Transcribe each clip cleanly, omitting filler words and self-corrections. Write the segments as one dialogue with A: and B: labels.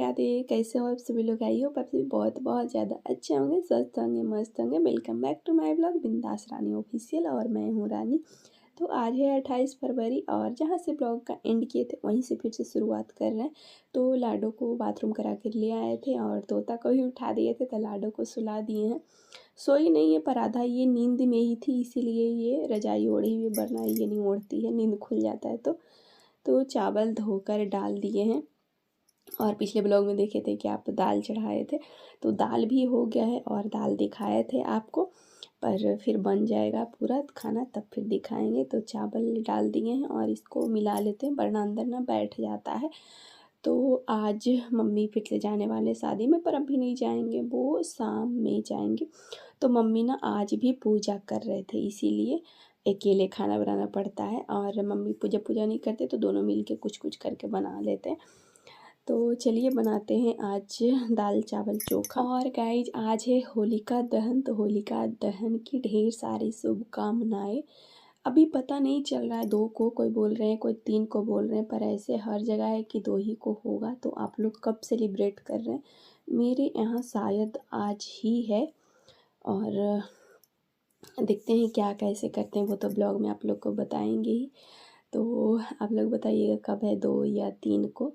A: राधे। कैसे हो आप सभी लोग? आई होप आप सभी बहुत बहुत ज़्यादा अच्छे होंगे, स्वस्थ होंगे, मस्त होंगे। Welcome back to my blog Bindass Rani official और मैं हूँ रानी। तो आज है 28 फरवरी और जहाँ से ब्लॉग का एंड किए थे वहीं से फिर से शुरुआत कर रहे हैं। तो लाडो को बाथरूम करा कर ले आए थे और तोता को भी उठा दिए थे, तो लाडो को सुला दिए हैं। सोई नहीं है पर आधा ये नींद में ही थी, इसीलिए ये रजाई ओढ़ी हुई, वरना ये नहीं ओढ़ती है, नींद खुल जाता है। तो चावल धोकर डाल दिए हैं और पिछले ब्लॉग में देखे थे कि आप दाल चढ़ाए थे, तो दाल भी हो गया है और दाल दिखाए थे आपको, पर फिर बन जाएगा पूरा खाना तब फिर दिखाएंगे। तो चावल डाल दिए हैं और इसको मिला लेते हैं, वरना अंदर ना बैठ जाता है। तो आज मम्मी फिर से जाने वाले शादी में, पर अभी नहीं जाएंगे, वो शाम में जाएंगे। तो मम्मी ना आज भी पूजा कर रहे थे, इसीलिए अकेले खाना बनाना पड़ता है। और मम्मी पूजा नहीं करते तो दोनों मिल के कुछ कुछ करके बना लेते हैं। तो चलिए बनाते हैं आज दाल चावल चोखा। और गाइज आज है होलिका दहन, तो होलिका दहन की ढेर सारी शुभकामनाएं। अभी पता नहीं चल रहा है, 2 को कोई बोल रहे हैं, कोई 3 को बोल रहे हैं, पर ऐसे हर जगह है कि 2 ही को होगा। तो आप लोग कब सेलिब्रेट कर रहे हैं? मेरे यहाँ शायद आज ही है और देखते हैं क्या कैसे करते हैं, वो तो ब्लॉग में आप लोग को बताएंगे ही। तो आप लोग बताइएगा कब है, 2 या 3 को।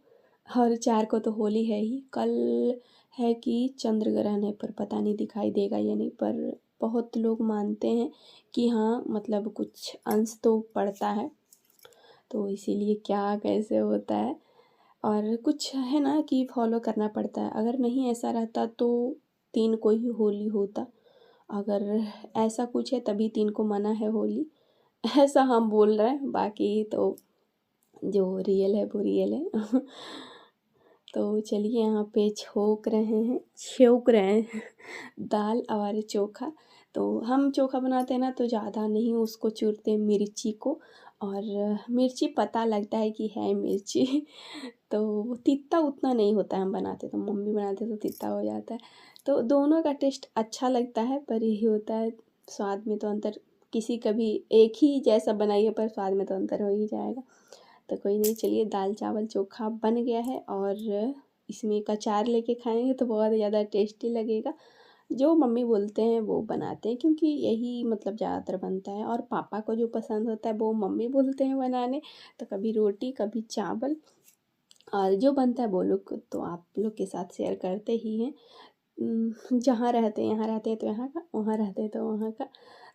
A: और 4 को तो होली है ही। कल है कि चंद्र ग्रहण है, पर पता नहीं दिखाई देगा या नहीं। पर बहुत लोग मानते हैं कि हाँ, मतलब कुछ अंश तो पड़ता है, तो इसीलिए क्या कैसे होता है। और कुछ है ना कि फॉलो करना पड़ता है। अगर नहीं ऐसा रहता तो 3 को ही होली होता, अगर ऐसा कुछ है तभी 3 को मना है होली, ऐसा हम बोल रहे हैं। बाकी तो जो रियल है वो रियल है। तो चलिए यहाँ पे छौंक रहे हैं दाल और चोखा। तो हम चोखा बनाते हैं ना तो ज़्यादा नहीं उसको चूरते हैं, मिर्ची को, और मिर्ची पता लगता है कि है मिर्ची। तो तीता उतना नहीं होता है, हम बनाते तो, मम्मी बनाते तो तीता हो जाता है। तो दोनों का टेस्ट अच्छा लगता है, पर यही होता है स्वाद में तो अंतर। किसी कभी एक ही जैसा बनाइए पर स्वाद में तो अंतर हो ही जाएगा। तो कोई नहीं, चलिए दाल चावल चोखा बन गया है और इसमें एक अचार लेके खाएंगे तो बहुत ज़्यादा टेस्टी लगेगा। जो मम्मी बोलते हैं वो बनाते हैं, क्योंकि यही मतलब ज़्यादातर बनता है। और पापा को जो पसंद होता है वो मम्मी बोलते हैं बनाने, तो कभी रोटी कभी चावल, और जो बनता है वो लोग तो आप लोग के साथ शेयर करते ही हैं। जहाँ रहते हैं, यहाँ रहते हैं तो यहाँ का, वहाँ रहते हैं तो वहाँ का।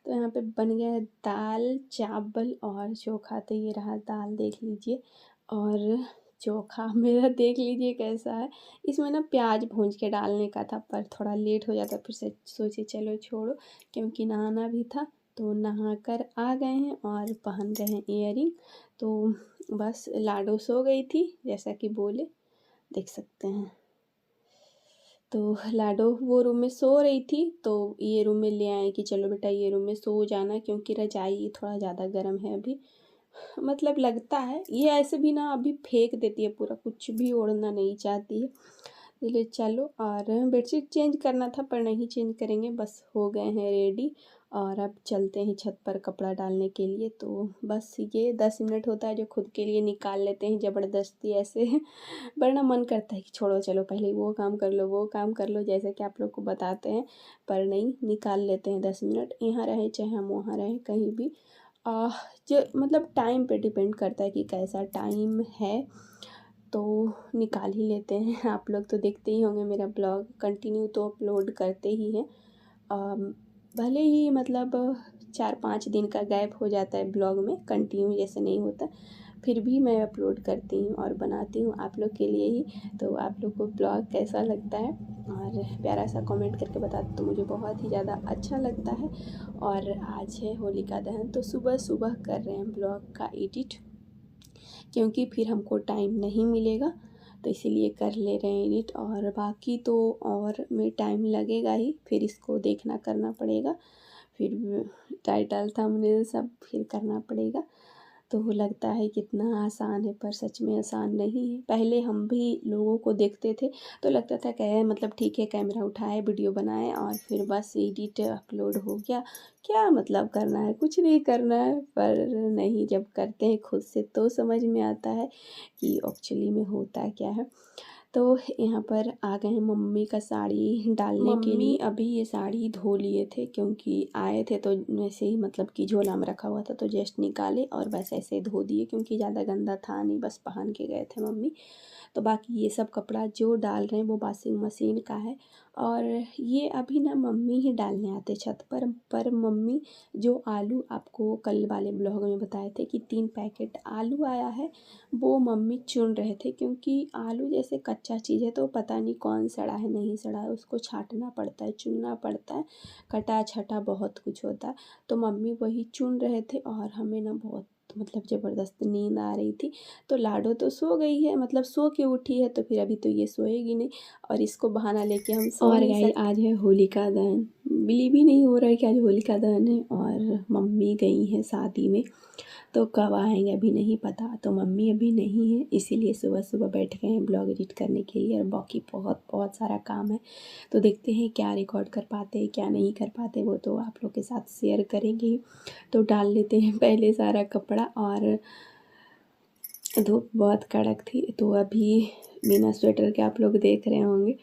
A: तो यहाँ पे बन गया है दाल चावल और चोखा। तो ये रहा दाल, देख लीजिए, और चोखा मेरा देख लीजिए कैसा है। इसमें ना प्याज भून के डालने का था, पर थोड़ा लेट हो जाता, फिर से सोचे चलो छोड़ो, क्योंकि नहाना भी था। तो नहा कर आ गए हैं और पहन रहे हैं ईयरिंग। तो बस लाडो सो गई थी, जैसा कि बोले, देख सकते हैं। तो लाडो वो रूम में सो रही थी, तो ये रूम में ले आए कि चलो बेटा ये रूम में सो जाना, क्योंकि रजाई थोड़ा ज़्यादा गर्म है अभी, मतलब लगता है। ये ऐसे भी ना अभी फेंक देती है पूरा, कुछ भी ओढ़ना नहीं चाहती है। इसलिए चलो, और बेडशीट चेंज करना था पर नहीं चेंज करेंगे, बस हो गए हैं रेडी। और अब चलते हैं छत पर कपड़ा डालने के लिए। तो बस ये 10 मिनट होता है जो खुद के लिए निकाल लेते हैं ज़बरदस्ती ऐसे। वरना मन करता है कि छोड़ो चलो पहले वो काम कर लो, वो काम कर लो, जैसे कि आप लोग को बताते हैं। पर नहीं, निकाल लेते हैं 10 मिनट, यहाँ रहे चाहे हम वहाँ रहें, कहीं भी। जो मतलब टाइम पे डिपेंड करता है कि कैसा टाइम है, तो निकाल ही लेते हैं। आप लोग तो देखते ही होंगे मेरा ब्लॉग, कंटिन्यू तो अपलोड करते ही हैं। भले ही मतलब 4-5 दिन का गैप हो जाता है ब्लॉग में, कंटिन्यू जैसे नहीं होता, फिर भी मैं अपलोड करती हूँ और बनाती हूँ आप लोग के लिए ही। तो आप लोग को ब्लॉग कैसा लगता है और प्यारा सा कमेंट करके बता दो तो मुझे बहुत ही ज़्यादा अच्छा लगता है। और आज है होलिका दहन, तो सुबह सुबह कर रहे हैं ब्लॉग का एडिट, क्योंकि फिर हमको टाइम नहीं मिलेगा, तो इसीलिए कर ले रहे हैं एडिट। और बाकी तो और में टाइम लगेगा ही, फिर इसको देखना करना पड़ेगा, फिर टाइटल थंबनेल सब फिर करना पड़ेगा। तो लगता है कितना आसान है, पर सच में आसान नहीं है। पहले हम भी लोगों को देखते थे तो लगता था कि मतलब ठीक है, कैमरा उठाए वीडियो बनाए और फिर बस एडिट अपलोड हो गया, क्या मतलब करना है, कुछ नहीं करना है। पर नहीं, जब करते हैं खुद से तो समझ में आता है कि एक्चुअली में होता क्या है। तो यहाँ पर आ गए हैं मम्मी का साड़ी डालने के लिए। अभी ये साड़ी धो लिए थे क्योंकि आए थे तो वैसे ही मतलब कि झोला में रखा हुआ था तो जस्ट निकाले और बस ऐसे ही धो दिए क्योंकि ज़्यादा गंदा था नहीं, बस पहन के गए थे मम्मी। तो बाकी ये सब कपड़ा जो डाल रहे हैं वो वॉशिंग मशीन का है। और ये अभी ना मम्मी ही डालने आते छत पर मम्मी जो आलू आपको कल वाले ब्लॉग में बताए थे कि 3 पैकेट आलू आया है, वो मम्मी चुन रहे थे क्योंकि आलू जैसे कच्चा चीज़ है तो पता नहीं कौन सड़ा है नहीं सड़ा है, उसको छांटना पड़ता है, चुनना पड़ता है, कटा छटा बहुत कुछ होता है। तो मम्मी वही चुन रहे थे और हमें ना बहुत मतलब ज़बरदस्त नींद आ रही थी। तो लाडो तो सो गई है, मतलब सो के उठी है, तो फिर अभी तो ये सोएगी नहीं और इसको बहाना लेके हम सो नहीं सकते। आज है होलिका दहन, बिलीव ही नहीं हो रहा है कि आज होलिका दहन है और मम्मी गई हैं शादी में, तो कब आएंगे अभी नहीं पता। तो मम्मी अभी नहीं है, इसीलिए सुबह सुबह बैठ गए हैं ब्लॉग एडिट करने के लिए और बाकी बहुत बहुत सारा काम है। तो देखते हैं क्या रिकॉर्ड कर पाते हैं क्या नहीं कर पाते, वो तो आप लोग के साथ शेयर करेंगे। तो डाल लेते हैं पहले सारा कपड़ा। और धूप बहुत कड़क थी तो अभी बिना स्वेटर के आप लोग देख रहे होंगे,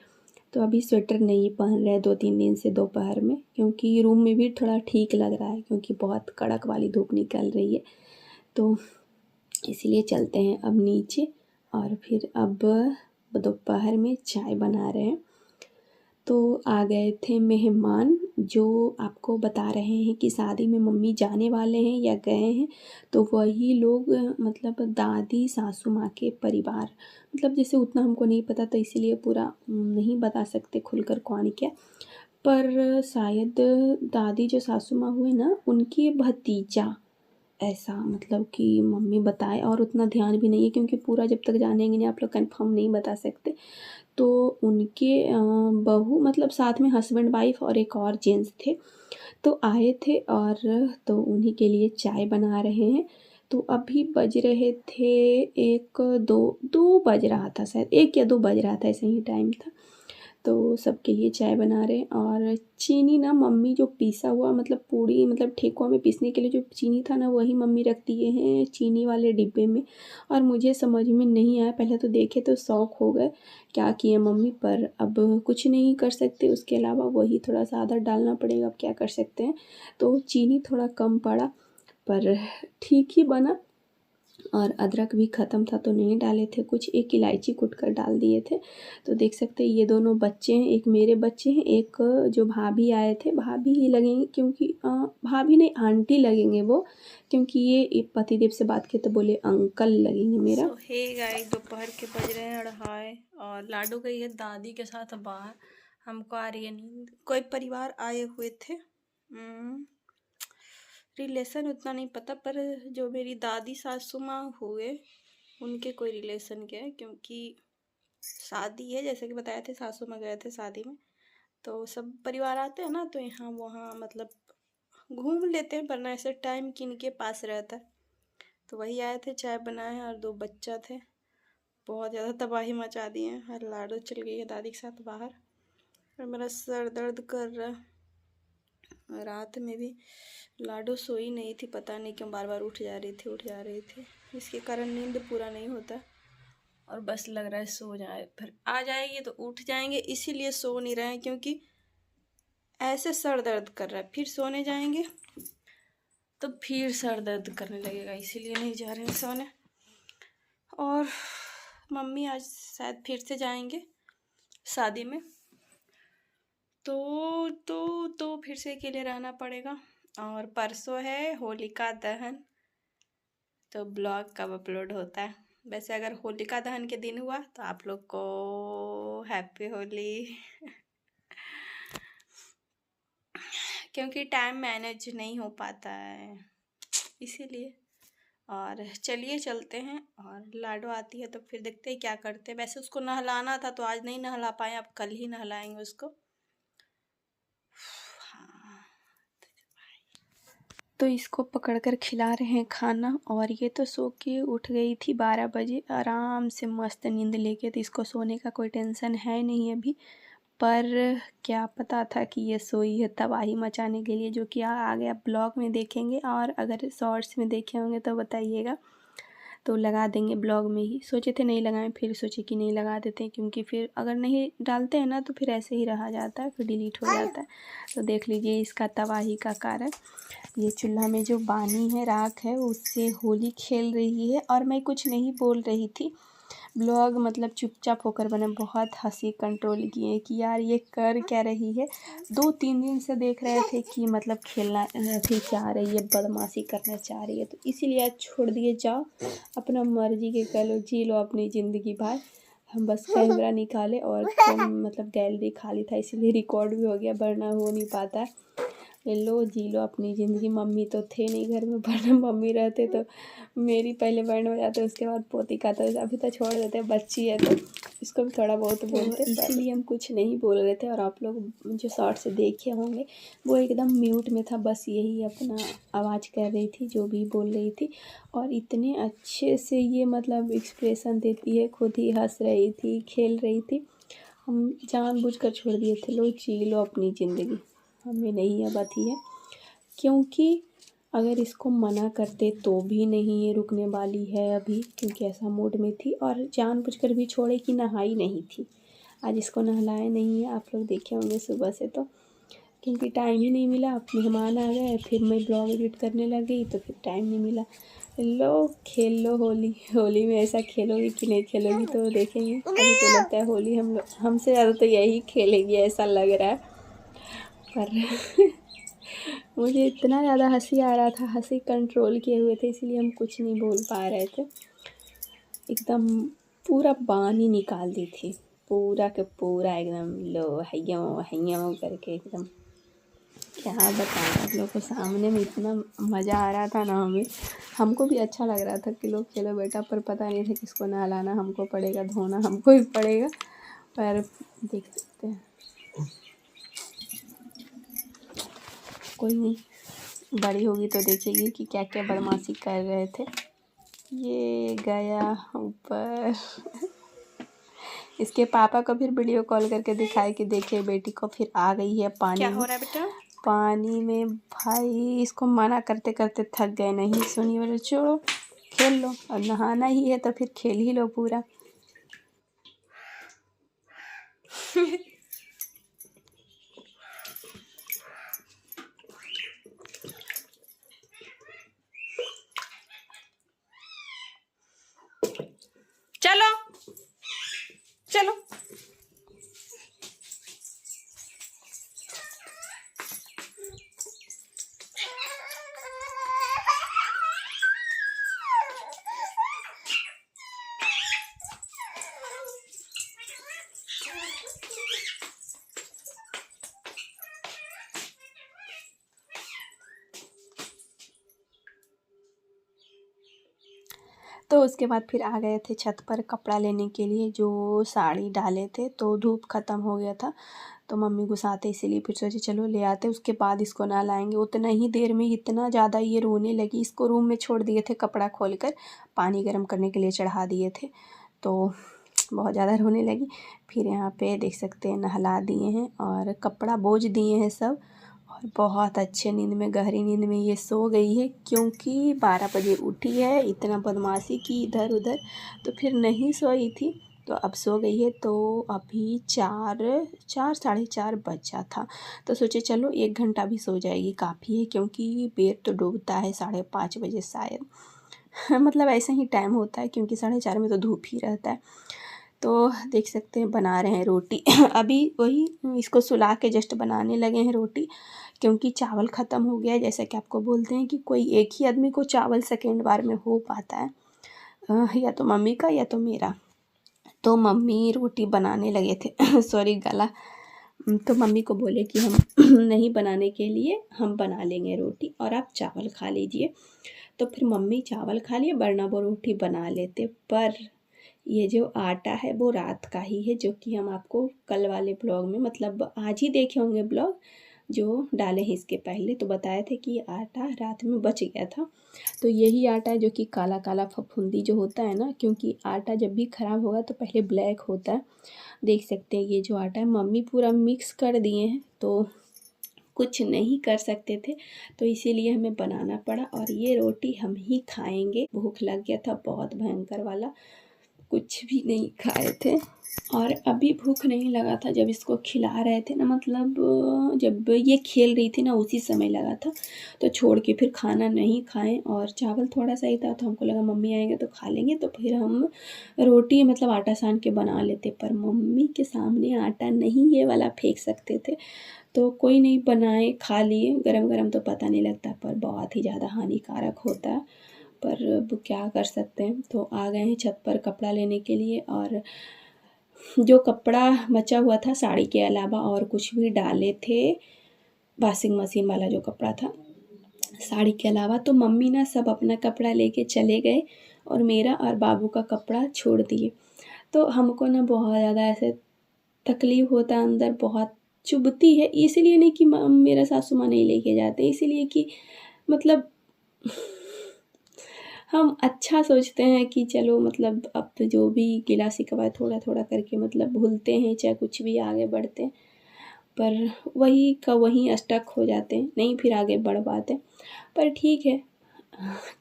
A: तो अभी स्वेटर नहीं पहन रहे 2-3 दिन से दोपहर में, क्योंकि रूम में भी थोड़ा ठीक लग रहा है क्योंकि बहुत कड़क वाली धूप निकल रही है। तो इसलिए चलते हैं अब नीचे और फिर अब दोपहर में चाय बना रहे हैं। तो आ गए थे मेहमान जो आपको बता रहे हैं कि शादी में मम्मी जाने वाले हैं या गए हैं, तो वही लोग मतलब दादी सासू माँ के परिवार, मतलब जैसे उतना हमको नहीं पता तो इसीलिए पूरा नहीं बता सकते खुलकर कौन क्या, पर शायद दादी जो सासू माँ हुए ना उनकी भतीजा, ऐसा मतलब कि मम्मी बताए। और उतना ध्यान भी नहीं है क्योंकि पूरा जब तक जानेंगे नहीं आप लोग कंफर्म नहीं बता सकते। तो उनके बहू मतलब साथ में हस्बैंड वाइफ और एक और जेंट्स थे, तो आए थे और तो उन्हीं के लिए चाय बना रहे हैं। तो अभी बज रहे थे 1-2 बज रहा था, शायद 1 या 2 बज रहा था, ऐसे ही टाइम था। तो सबके लिए चाय बना रहे हैं। और चीनी ना मम्मी जो पीसा हुआ मतलब पूड़ी मतलब ठेकुआ में पीसने के लिए जो चीनी था ना वही मम्मी रख दिए हैं चीनी वाले डिब्बे में। और मुझे समझ में नहीं आया, पहले तो देखे तो शौक हो गए क्या किए मम्मी, पर अब कुछ नहीं कर सकते, उसके अलावा वही थोड़ा सा आदत डालना पड़ेगा, अब क्या कर सकते हैं। तो चीनी थोड़ा कम पड़ा पर ठीक ही बना। और अदरक भी ख़त्म था तो नहीं डाले थे कुछ, एक इलायची कूट कर डाल दिए थे। तो देख सकते हैं ये दोनों बच्चे हैं, एक मेरे बच्चे हैं, एक जो भाभी आए थे, भाभी ही लगेंगे क्योंकि भाभी नहीं आंटी लगेंगे वो, क्योंकि ये पतिदेव से बात किए तो बोले अंकल लगेंगे मेरा। हे गाइस, दोपहर के बज रहे हैं 2:30 और लाडू गई है दादी के साथ बाहर, हमको आ रही है नींद। कोई परिवार आए हुए थे, रिलेशन उतना नहीं पता, पर जो मेरी दादी सासू माँ हुए उनके कोई रिलेशन के है, क्योंकि शादी है जैसे कि बताए थे, सासू माँ गए थे शादी में, तो सब परिवार आते हैं ना तो यहाँ वहाँ मतलब घूम लेते हैं, वरना ऐसे टाइम किन के पास रहता है। तो वही आए थे, चाय बनाए और 2 बच्चा थे, बहुत ज़्यादा तबाही मचा दिए हैं। और लाडो चल गई है दादी के साथ बाहर और मेरा सर दर्द कर रहा है। रात में भी लाडो सोई नहीं थी, पता नहीं क्यों बार बार उठ जा रही थी, इसके कारण नींद पूरा नहीं होता और बस लग रहा है सो जाए, फिर आ जाएगी तो उठ जाएंगे, इसीलिए सो नहीं रहे हैं क्योंकि ऐसे सर दर्द कर रहा है, फिर सोने जाएंगे तो फिर सर दर्द करने लगेगा, इसीलिए नहीं जा रहे हैं सोने। और मम्मी आज शायद फिर से जाएंगे शादी में, तो फिर से अकेले रहना पड़ेगा। और परसों है होलिका दहन, तो ब्लॉग कब अपलोड होता है। वैसे अगर होलिका दहन के दिन हुआ तो आप लोग को हैप्पी होली क्योंकि टाइम मैनेज नहीं हो पाता है इसीलिए। और चलिए चलते हैं, और लाडो आती है तो फिर देखते हैं क्या करते हैं। वैसे उसको नहलाना था तो आज नहीं नहला पाए, अब कल ही नहलाएंगे उसको। तो इसको पकड़कर खिला रहे हैं खाना, और ये तो सो के उठ गई थी 12 बजे आराम से मस्त नींद लेके, तो इसको सोने का कोई टेंशन है नहीं अभी। पर क्या पता था कि ये सोई है तबाही मचाने के लिए, जो कि आगे आप ब्लॉग में देखेंगे और अगर शॉर्ट्स में देखे होंगे तो बताइएगा। तो लगा देंगे ब्लॉग में ही। सोचे थे नहीं लगाएं, फिर सोचे कि नहीं लगा देते हैं, क्योंकि फिर अगर नहीं डालते हैं ना तो फिर ऐसे ही रहा जाता है, फिर डिलीट हो जाता है। तो देख लीजिए इसका तबाही का कारण। ये चूल्हा में जो बानी है, राख है, उससे होली खेल रही है और मैं कुछ नहीं बोल रही थी। ब्लॉग मतलब चुपचाप होकर बने। बहुत हंसी कंट्रोल किए कि यार ये कर क्या रही है। 2-3 दिन से देख रहे थे कि मतलब खेलना भी चाह रही है, बदमाशी करना चाह रही है, तो इसीलिए आज छोड़ दिए, जाओ अपना मर्जी के कर लो, जी लो अपनी ज़िंदगी भाई। हम बस कैमरा निकाले और मतलब गैलरी खाली था, इसीलिए रिकॉर्ड भी हो गया, वरना हो नहीं पाता। ले लो जी लो अपनी ज़िंदगी। मम्मी तो थे नहीं घर में, वरना मम्मी रहते तो मेरी पहले बैंड बजाते, उसके बाद पोती का, तो अभी तो छोड़ देते, बच्ची है तो इसको भी थोड़ा बहुत बोलते, इसीलिए हम कुछ नहीं बोल रहे थे। और आप लोग जो शॉर्ट से देखे होंगे वो एकदम म्यूट में था, बस यही अपना आवाज़ कर रही थी, जो भी बोल रही थी। और इतने अच्छे से ये मतलब एक्सप्रेशन देती है, खुद ही हंस रही थी, खेल रही थी। हम जानबूझकर छोड़ दिए थे, लो जी लो अपनी ज़िंदगी, हमें नहीं अब आती है। क्योंकि अगर इसको मना करते तो भी नहीं ये रुकने वाली है अभी, क्योंकि ऐसा मूड में थी। और जानबूझकर भी छोड़े कि नहाई नहीं थी, आज इसको नहलाए नहीं है। आप लोग देखे होंगे सुबह से, तो क्योंकि टाइम ही नहीं मिला, मेहमान आ गए, फिर मैं ब्लॉग एडिट करने लग गई तो फिर टाइम नहीं मिला। लो खेल लो होली। होली में ऐसा खेलोगी कि नहीं खेलोगी तो देखेंगे। अभी तो लगता है होली हम लोग हमसे ज़्यादा तो यही खेलेगी, ऐसा लग रहा है। पर मुझे इतना ज़्यादा हंसी आ रहा था, हंसी कंट्रोल किए हुए थे, इसलिए हम कुछ नहीं बोल पा रहे थे। एकदम पूरा बान ही निकाल दी थी, पूरा के पूरा एकदम लो हैया करके एकदम। क्या बताएं आप लोग को, सामने में इतना मज़ा आ रहा था ना, हमें हमको भी अच्छा लग रहा था कि लोग चलो बेटा, पर पता नहीं था किसको नहलाना हमको पड़ेगा, धोना हमको ही पड़ेगा। पर देख सकते हैं, कोई नहीं, बड़ी होगी तो देखेगी कि क्या क्या बदमाशी कर रहे थे। ये गया ऊपर। इसके पापा को फिर वीडियो कॉल करके दिखाए कि देखिए बेटी को फिर आ गई है पानी। क्या हो रहा है बेटा पानी में? भाई इसको मना करते करते थक गए, नहीं सुनिए, बोले छोड़ो खेल लो, और नहाना ही है तो फिर खेल ही लो पूरा। चलो चलो तो उसके बाद फिर आ गए थे छत पर कपड़ा लेने के लिए, जो साड़ी डाले थे, तो धूप ख़त्म हो गया था तो मम्मी गुस्साते, इसीलिए फिर सोचे चलो ले आते, उसके बाद इसको ना लाएंगे। उतना ही देर में इतना ज़्यादा ये रोने लगी, इसको रूम में छोड़ दिए थे, कपड़ा खोलकर पानी गर्म करने के लिए चढ़ा दिए थे, तो बहुत ज़्यादा रोने लगी। फिर यहाँ पे देख सकते हैं नहला दिए हैं और कपड़ा बोझ दिए हैं सब, और बहुत अच्छे नींद में, गहरी नींद में ये सो गई है, क्योंकि 12 बजे उठी है, इतना बदमाशी की इधर उधर, तो फिर नहीं सोई थी, तो अब सो गई है। तो अभी 4 साढ़े 4 बजा था, तो सोचे चलो 1 घंटा भी सो जाएगी, काफ़ी है, क्योंकि पेट तो डूबता है 5:30 बजे शायद। मतलब ऐसा ही टाइम होता है, क्योंकि 4:30 में तो धूप ही रहता है। तो देख सकते हैं बना रहे हैं रोटी। अभी वही इसको सुला के जस्ट बनाने लगे हैं रोटी, क्योंकि चावल ख़त्म हो गया है। जैसा कि आपको बोलते हैं कि कोई एक ही आदमी को चावल सेकेंड बार में हो पाता है, या तो मम्मी का या तो मेरा। तो मम्मी रोटी बनाने लगे थे। सॉरी गला। तो मम्मी को बोले कि हम नहीं बनाने के लिए, हम बना लेंगे रोटी और आप चावल खा लीजिए। तो फिर मम्मी चावल खा लिए, वरना वो रोटी बना लेते। पर ये जो आटा है वो रात का ही है, जो कि हम आपको कल वाले ब्लॉग में, मतलब आज ही देखे होंगे ब्लॉग जो डाले हैं इसके पहले, तो बताए थे कि आटा रात में बच गया था। तो यही आटा है जो कि काला काला फफूंदी जो होता है ना, क्योंकि आटा जब भी ख़राब होगा तो पहले ब्लैक होता है। देख सकते हैं ये जो आटा है मम्मी पूरा मिक्स कर दिए हैं, तो कुछ नहीं कर सकते थे, तो इसीलिए हमें बनाना पड़ा और ये रोटी हम ही खाएंगे। भूख लग गया था बहुत भयंकर वाला, कुछ भी नहीं खाए थे। और अभी भूख नहीं लगा था जब इसको खिला रहे थे ना, मतलब जब ये खेल रही थी ना उसी समय लगा था, तो छोड़ के फिर खाना नहीं खाएं। और चावल थोड़ा सा ही था तो हमको लगा मम्मी आएंगे तो खा लेंगे, तो फिर हम रोटी मतलब आटा सान के बना लेते, पर मम्मी के सामने आटा नहीं ये वाला फेंक सकते थे, तो कोई नहीं, बनाए खा लिए। गरम गरम तो पता नहीं लगता पर बहुत ही ज़्यादा हानिकारक होता है, पर अब क्या कर सकते हैं। तो आ गए हैं छत पर कपड़ा लेने के लिए, और जो कपड़ा बचा हुआ था साड़ी के अलावा और कुछ भी डाले थे, वॉशिंग मशीन वाला जो कपड़ा था साड़ी के अलावा, तो मम्मी ना सब अपना कपड़ा लेके चले गए और मेरा और बाबू का कपड़ा छोड़ दिए। तो हमको ना बहुत ज़्यादा ऐसे तकलीफ़ होता है, अंदर बहुत चुभती है। इसलिए नहीं कि मेरा सासू माँ नहीं लेके जाते, इसीलिए कि मतलब हम अच्छा सोचते हैं कि चलो मतलब अब तो जो भी गिला शिकवा है थोड़ा थोड़ा करके मतलब भूलते हैं, चाहे कुछ भी आगे बढ़ते हैं, पर वही का वहीं स्टक हो जाते हैं, नहीं फिर आगे बढ़ पाते। पर ठीक है,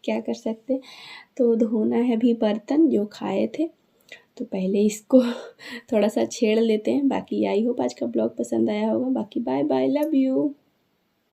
A: क्या कर सकते हैं। तो धोना है भी बर्तन जो खाए थे, तो पहले इसको थोड़ा सा छेड़ लेते हैं। बाकी आई होप आज का ब्लॉग पसंद आया होगा। बाकी बाय बाय, लव यू।